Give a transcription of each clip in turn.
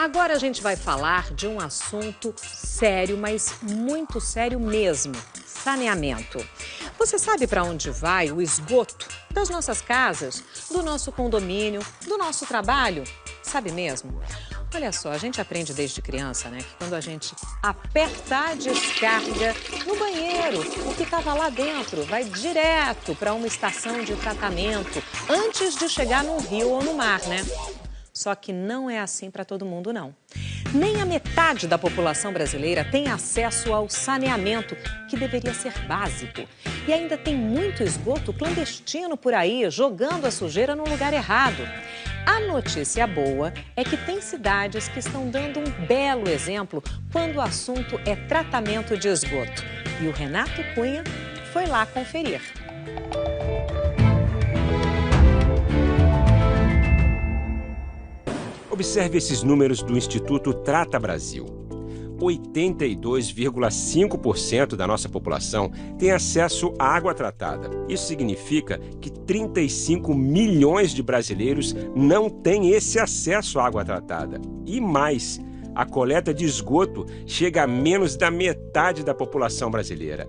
Agora a gente vai falar de um assunto sério, mas muito sério mesmo: saneamento. Você sabe para onde vai o esgoto das nossas casas, do nosso condomínio, do nosso trabalho? Sabe mesmo? Olha só, a gente aprende desde criança, né, que quando a gente aperta a descarga no banheiro, o que estava lá dentro vai direto para uma estação de tratamento antes de chegar num rio ou no mar, né? Só que não é assim para todo mundo, não. Nem a metade da população brasileira tem acesso ao saneamento, que deveria ser básico. E ainda tem muito esgoto clandestino por aí, jogando a sujeira no lugar errado. A notícia boa é que tem cidades que estão dando um belo exemplo quando o assunto é tratamento de esgoto. E o Renato Cunha foi lá conferir. Observe esses números do Instituto Trata Brasil. 82,5% da nossa população tem acesso à água tratada. Isso significa que 35 milhões de brasileiros não têm esse acesso à água tratada. E mais, a coleta de esgoto chega a menos da metade da população brasileira.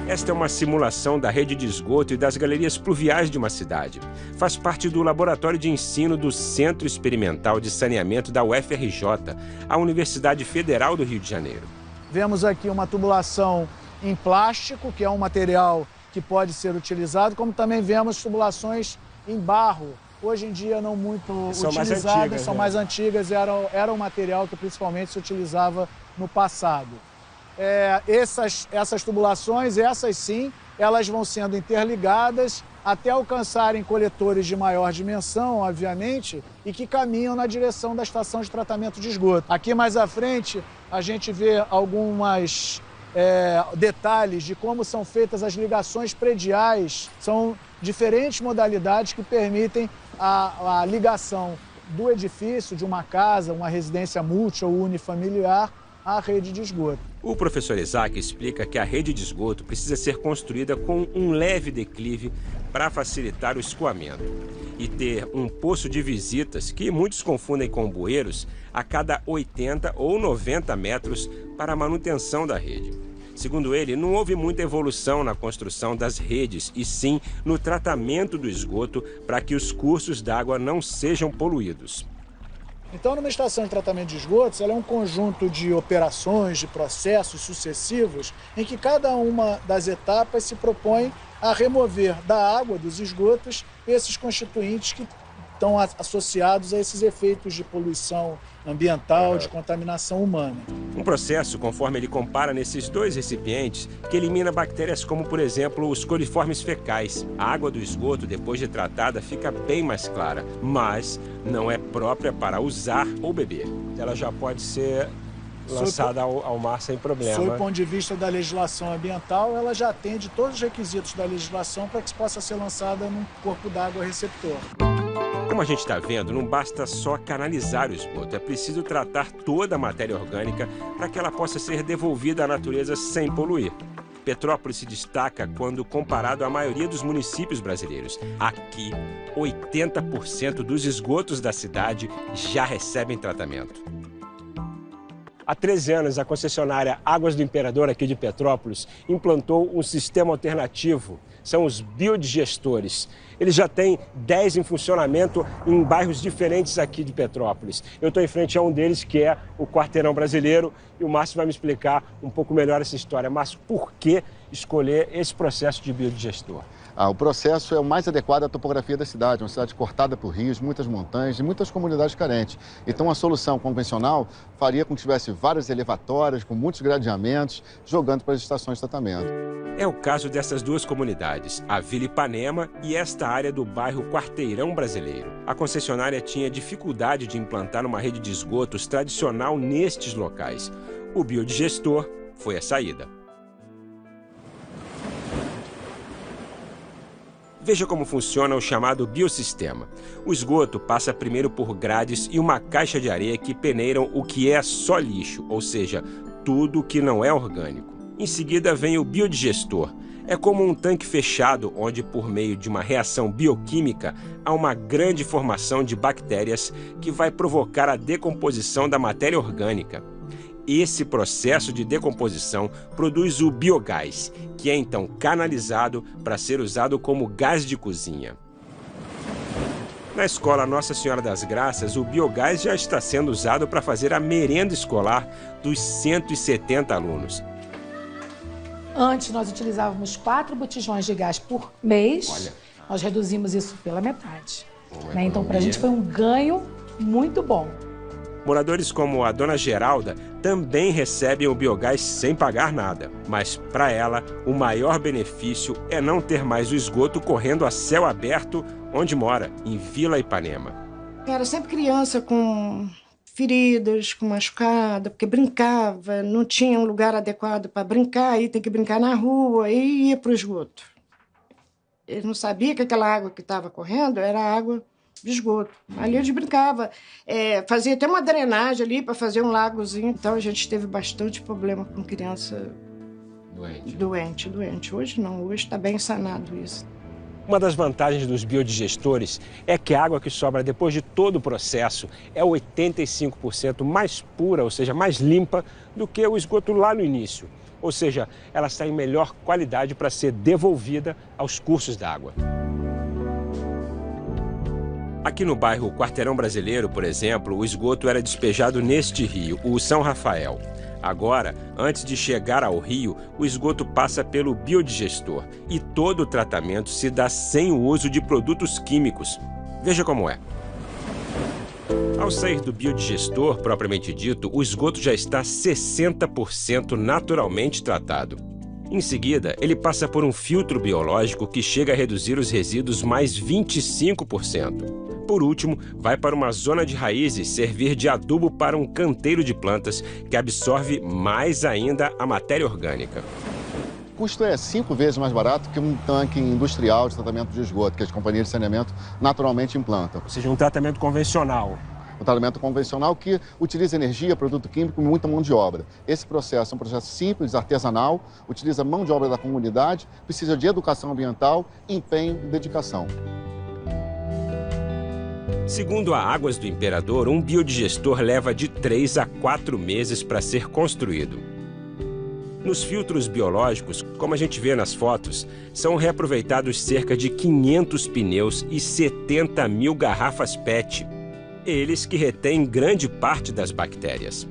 Esta é uma simulação da rede de esgoto e das galerias pluviais de uma cidade. Faz parte do laboratório de ensino do Centro Experimental de Saneamento da UFRJ, a Universidade Federal do Rio de Janeiro. Vemos aqui uma tubulação em plástico, que é um material que pode ser utilizado, como também vemos tubulações em barro, hoje em dia não muito utilizadas, são mais antigas, era um material que principalmente se utilizava no passado. Essas tubulações, essas sim, elas vão sendo interligadas até alcançarem coletores de maior dimensão, obviamente, e que caminham na direção da estação de tratamento de esgoto. Aqui mais à frente, a gente vê alguns detalhes de como são feitas as ligações prediais. São diferentes modalidades que permitem a ligação do edifício, de uma casa, uma residência multi ou unifamiliar, à rede de esgoto. O professor Isaac explica que a rede de esgoto precisa ser construída com um leve declive para facilitar o escoamento e ter um poço de visitas, que muitos confundem com bueiros, a cada 80 ou 90 metros para a manutenção da rede. Segundo ele, não houve muita evolução na construção das redes, e sim no tratamento do esgoto para que os cursos d'água não sejam poluídos. Então, numa estação de tratamento de esgotos, ela é um conjunto de operações, de processos sucessivos, em que cada uma das etapas se propõe a remover da água, dos esgotos, esses constituintes que estão associados a esses efeitos de poluição ambiental, de contaminação humana. Um processo, conforme ele compara nesses dois recipientes, que elimina bactérias como, por exemplo, os coliformes fecais. A água do esgoto, depois de tratada, fica bem mais clara, mas não é própria para usar ou beber. Ela já pode ser lançada ao mar sem problema. Sob o ponto de vista da legislação ambiental, ela já atende todos os requisitos da legislação para que possa ser lançada num corpo d'água receptor. Como a gente está vendo, não basta só canalizar o esgoto, é preciso tratar toda a matéria orgânica para que ela possa ser devolvida à natureza sem poluir. Petrópolis se destaca quando comparado à maioria dos municípios brasileiros. Aqui, 80% dos esgotos da cidade já recebem tratamento. Há 13 anos, a concessionária Águas do Imperador, aqui de Petrópolis, implantou um sistema alternativo. São os biodigestores. Eles já têm 10 em funcionamento em bairros diferentes aqui de Petrópolis. Eu estou em frente a um deles, que é o Quarteirão Brasileiro, e o Márcio vai me explicar um pouco melhor essa história. Márcio, por que escolher esse processo de biodigestor? O processo é o mais adequado à topografia da cidade, uma cidade cortada por rios, muitas montanhas e muitas comunidades carentes. Então, a solução convencional faria com que tivesse várias elevatórias, com muitos gradeamentos, jogando para as estações de tratamento. É o caso dessas duas comunidades, a Vila Ipanema e esta área do bairro Quarteirão Brasileiro. A concessionária tinha dificuldade de implantar uma rede de esgotos tradicional nestes locais. O biodigestor foi a saída. Veja como funciona o chamado biosistema. O esgoto passa primeiro por grades e uma caixa de areia que peneiram o que é só lixo, ou seja, tudo que não é orgânico. Em seguida vem o biodigestor. É como um tanque fechado, onde, por meio de uma reação bioquímica, há uma grande formação de bactérias que vai provocar a decomposição da matéria orgânica. Esse processo de decomposição produz o biogás, que é então canalizado para ser usado como gás de cozinha. Na escola Nossa Senhora das Graças, o biogás já está sendo usado para fazer a merenda escolar dos 170 alunos. Antes nós utilizávamos 4 botijões de gás por mês. Olha. Nós reduzimos isso pela metade. Né? Então, para a gente foi um ganho muito bom. Moradores como a dona Geralda também recebem o biogás sem pagar nada. Mas, para ela, o maior benefício é não ter mais o esgoto correndo a céu aberto onde mora, em Vila Ipanema. Era sempre criança com feridas, com machucada, porque brincava, não tinha um lugar adequado para brincar, aí tem que brincar na rua, e ia para o esgoto. Ele não sabia que aquela água que estava correndo era água de esgoto. Ali a gente brincava, fazia até uma drenagem ali para fazer um lagozinho. Então a gente teve bastante problema com criança doente. Hoje não, hoje está bem sanado isso. Uma das vantagens dos biodigestores é que a água que sobra depois de todo o processo é 85% mais pura, ou seja, mais limpa do que o esgoto lá no início. Ou seja, ela está em melhor qualidade para ser devolvida aos cursos d'água. Aqui no bairro Quarteirão Brasileiro, por exemplo, o esgoto era despejado neste rio, o São Rafael. Agora, antes de chegar ao rio, o esgoto passa pelo biodigestor e todo o tratamento se dá sem o uso de produtos químicos. Veja como é. Ao sair do biodigestor, propriamente dito, o esgoto já está 60% naturalmente tratado. Em seguida, ele passa por um filtro biológico que chega a reduzir os resíduos mais 25%. Por último, vai para uma zona de raízes servir de adubo para um canteiro de plantas que absorve mais ainda a matéria orgânica. O custo é 5 vezes mais barato que um tanque industrial de tratamento de esgoto, que as companhias de saneamento naturalmente implantam. Ou seja, um tratamento convencional. Um tratamento convencional que utiliza energia, produto químico e muita mão de obra. Esse processo é um processo simples, artesanal, utiliza mão de obra da comunidade, precisa de educação ambiental, empenho e dedicação. Segundo a Águas do Imperador, um biodigestor leva de 3 a 4 meses para ser construído. Nos filtros biológicos, como a gente vê nas fotos, são reaproveitados cerca de 500 pneus e 70 mil garrafas PET. Eles que retêm grande parte das bactérias.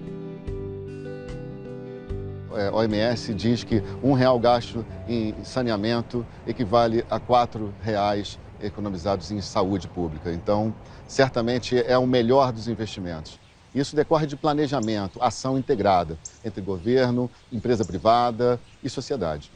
A OMS diz que R$1 gasto em saneamento equivale a R$4 economizados em saúde pública. Então, certamente é o melhor dos investimentos. Isso decorre de planejamento, ação integrada entre governo, empresa privada e sociedade.